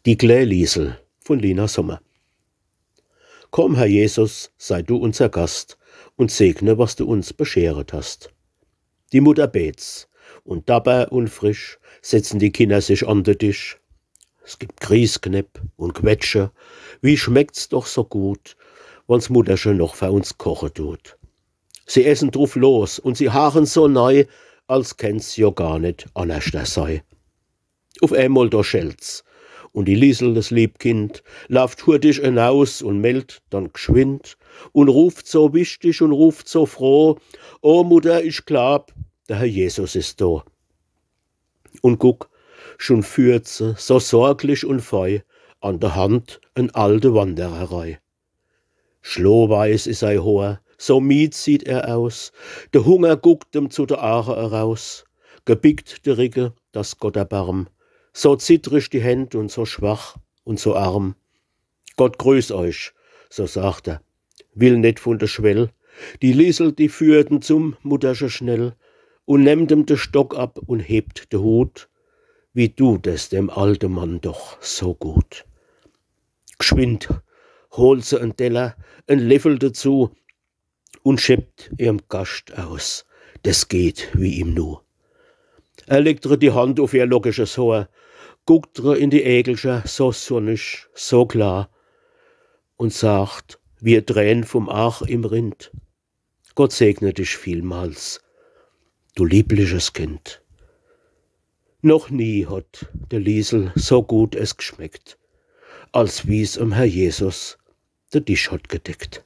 Die Klähliesel von Lina Sommer. Komm, Herr Jesus, sei du unser Gast und segne, was du uns bescheret hast. Die Mutter bet's und dabei und frisch setzen die Kinder sich an den Tisch. Es gibt Grießknepp und Quetsche, wie schmeckt's doch so gut, wann's Mutterchen noch für uns kochen tut. Sie essen drauf los und sie haaren so neu, als kennt's ja gar nicht anders sei. Auf einmal da schelt's. Und die Liesel, das Liebkind, lauft hurtig hinaus und meldet dann geschwind und ruft so wichtig und ruft so froh: O Mutter, ich glaub, der Herr Jesus ist da. Und guck, schon führt sie so sorglich und fei an der Hand eine alte Wandererei. Schlohweiß ist ei Haar, so mied sieht er aus, der Hunger guckt ihm zu der Aare heraus, gebickt der Ricke, das Gott erbarm, so zittrig die Händ und so schwach und so arm. Gott grüß euch, so sagt er, will net von der Schwell, die Liesel, die führten zum Muttersche schnell und nimmt ihm den Stock ab und hebt de Hut, wie du das dem alten Mann doch so gut. Geschwind holt sie en Teller, en Löffel dazu und schippt ihrem Gast aus. Das geht wie ihm nu. Er legt ihr die Hand auf ihr lockisches Haar, guckt ihr in die Ägelsche so sonnig, so klar und sagt, wie Tränen vom Ach im Rind: Gott segne dich vielmals, du liebliches Kind. Noch nie hat der Liesel so gut es geschmeckt, als wie's Herr Jesus der Tisch hat gedeckt.